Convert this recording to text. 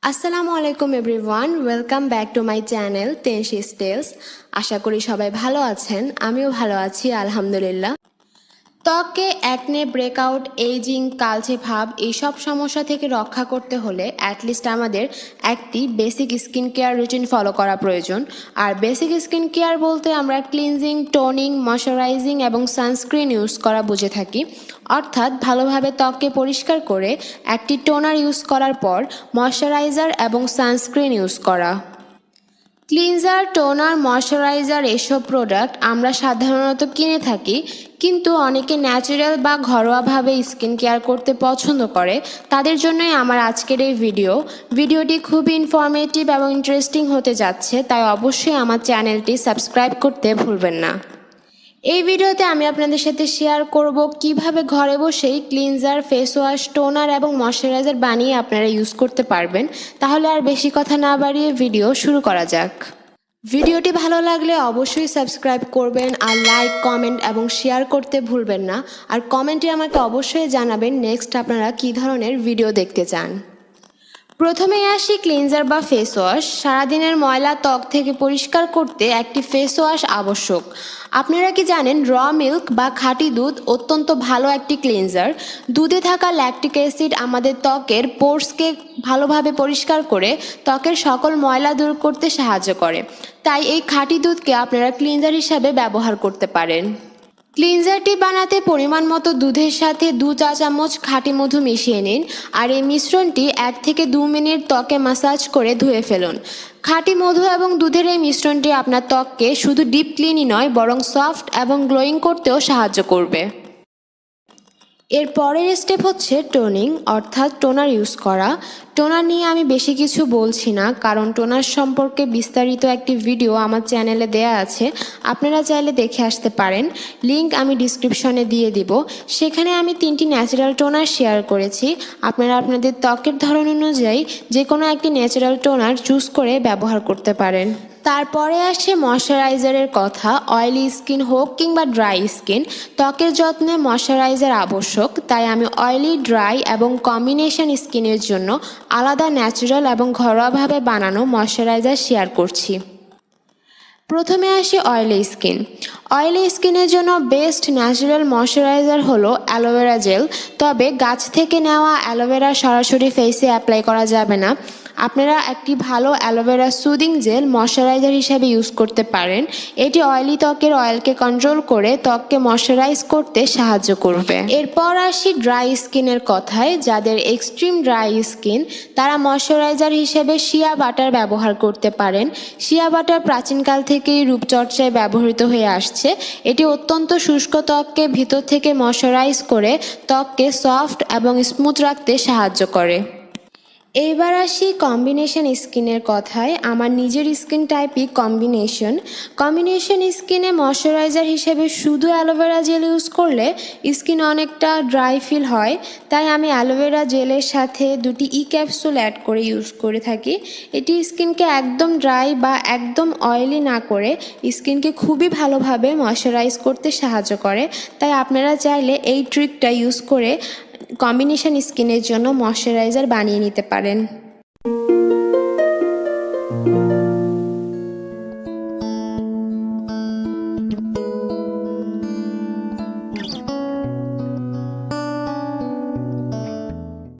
আসসালামু আলাইকুম everyone, welcome back to my channel Tenshi's Tales. আশা করি সবাই ভালো আছেন, আমিও ভালো আছি আলহামদুলিল্লাহ। ত্বকে অ্যাকনে, ব্রেকআউট, এইজিং, কালচে ভাব এইসব সমস্যা থেকে রক্ষা করতে হলে অ্যাটলিস্ট আমাদের একটি basic skin care routine follow করা প্রয়োজন। আর বেসিক স্কিন কেয়ার বলতে আমরা ক্লিনজিং, টোনিং, ময়শ্চারাইজিং এবং সানস্ক্রিন ইউজ করা বুঝে থাকি। অর্থাৎ ভালোভাবে ত্বককে পরিষ্কার করে একটি টোনার ইউজ করার পর ময়শ্চারাইজার এবং সানস্ক্রিন ইউজ করা। ক্লিনজার, টোনার, ময়শ্চারাইজার এসব প্রোডাক্ট আমরা সাধারণত কিনে থাকি, কিন্তু অনেকে ন্যাচারাল বা ঘরোয়াভাবে স্কিন কেয়ার করতে পছন্দ করে। তাদের জন্যই আমার আজকের এই ভিডিওটি খুবই ইনফরমেটিভ এবং ইন্টারেস্টিং হতে যাচ্ছে, তাই অবশ্যই আমার চ্যানেলটি সাবস্ক্রাইব করতে ভুলবেন না। এই ভিডিওতে আমি আপনাদের সাথে শেয়ার করব কিভাবে ঘরে বসেই ক্লিনজার, ফেস ওয়াশ, টোনার এবং ময়শ্চারাইজার বানিয়ে আপনারা ইউজ করতে পারবেন। তাহলে আর বেশি কথা না বাড়িয়ে ভিডিও শুরু করা যাক। ভিডিওটি ভালো লাগলে অবশ্যই সাবস্ক্রাইব করবেন, আর লাইক, কমেন্ট এবং শেয়ার করতে ভুলবেন না। আর কমেন্টে আমাকে অবশ্যই জানাবেন নেক্সট আপনারা কী ধরনের ভিডিও দেখতে চান। প্রথমে আসি ক্লিনজার বা ফেস ওয়াশ। সারাদিনের ময়লা ত্বক থেকে পরিষ্কার করতে একটি ফেস ওয়াশ আবশ্যক। আপনারা কি জানেন র মিল্ক বা খাঁটি দুধ অত্যন্ত ভালো একটি ক্লিনজার। দুধে থাকা ল্যাকটিক অ্যাসিড আমাদের ত্বকের পোর্সকে ভালোভাবে পরিষ্কার করে ত্বকের সকল ময়লা দূর করতে সাহায্য করে। তাই এই খাঁটি দুধকে আপনারা ক্লিনজার হিসাবে ব্যবহার করতে পারেন। ক্লিনজারটি বানাতে পরিমাণ মতো দুধের সাথে 2 চা চামচ খাঁটি মধু মিশিয়ে নিন, আর এই মিশ্রণটি 1 থেকে 2 মিনিট ত্বকে মাসাজ করে ধুয়ে ফেলুন। খাঁটি মধু এবং দুধের এই মিশ্রণটি আপনার ত্বককে শুধু ডিপ ক্লিনই নয়, বরং সফট এবং গ্লোয়িং করতেও সাহায্য করবে। এর পরের স্টেপ হচ্ছে টোনিং, অর্থাৎ টোনার ইউজ করা। টোনার নিয়ে আমি বেশি কিছু বলছি না, কারণ টোনার সম্পর্কে বিস্তারিত একটি ভিডিও আমার চ্যানেলে দেয়া আছে, আপনারা চাইলে দেখে আসতে পারেন। লিংক আমি ডিসক্রিপশনে দিয়ে দিব। সেখানে আমি 3টি ন্যাচারাল টোনার শেয়ার করেছি। আপনারা আপনাদের ত্বকের ধরন অনুযায়ী যে কোনো একটি ন্যাচারাল টোনার চুজ করে ব্যবহার করতে পারেন। তারপরে আসে ময়শ্চারাইজারের কথা। অয়েলি স্কিন হোক কিংবা ড্রাই স্কিন, ত্বকের যত্নে ময়শ্চারাইজার আবশ্যক। তাই আমি অয়েলি, ড্রাই এবং কম্বিনেশন স্কিনের জন্য আলাদা ন্যাচারাল এবং ঘরোয়াভাবে বানানো ময়শ্চারাইজার শেয়ার করছি। প্রথমে আসি অয়েলি স্কিন। অয়েলি স্কিনের জন্য বেস্ট ন্যাচারাল ময়শ্চারাইজার হলো অ্যালোভেরা জেল। তবে গাছ থেকে নেওয়া অ্যালোভেরা সরাসরি ফেসে অ্যাপ্লাই করা যাবে না। আপনারা একটি ভালো অ্যালোভেরা সুদিং জেল ময়শ্চারাইজার হিসেবে ইউজ করতে পারেন। এটি অয়েলি ত্বকের অয়েলকে কন্ট্রোল করে ত্বককে ময়শ্চারাইজ করতে সাহায্য করবে। এরপর আসি ড্রাই স্কিনের কথায়। যাদের এক্সট্রিম ড্রাই স্কিন, তারা ময়শ্চারাইজার হিসেবে শিয়া বাটার ব্যবহার করতে পারেন। শিয়া বাটার প্রাচীনকাল থেকেই রূপচর্চায় ব্যবহৃত হয়ে আসছে। এটি অত্যন্ত শুষ্ক ত্বককে ভিতর থেকে ময়শ্চারাইজ করে ত্বককে সফট এবং স্মুথ রাখতে সাহায্য করে। এইবার আসি কম্বিনেশন স্কিনের কথায়। আমার নিজের স্কিন টাইপই কম্বিনেশন স্কিনে ময়শ্চারাইজার হিসেবে শুধু অ্যালোভেরা জেল ইউজ করলে স্কিন অনেকটা ড্রাই ফিল হয়। তাই আমি অ্যালোভেরা জেলের সাথে 2টি ক্যাপসুল অ্যাড করে ইউজ করে থাকি। এটি স্কিনকে একদম ড্রাই বা একদম অয়েলি না করে স্কিনকে খুবই ভালোভাবে ময়শ্চারাইজ করতে সাহায্য করে। তাই আপনারা চাইলে এই ট্রিকটা ইউজ করে কম্বিনেশন স্কিনের জন্য ময়শ্চারাইজার বানিয়ে নিতে পারেন।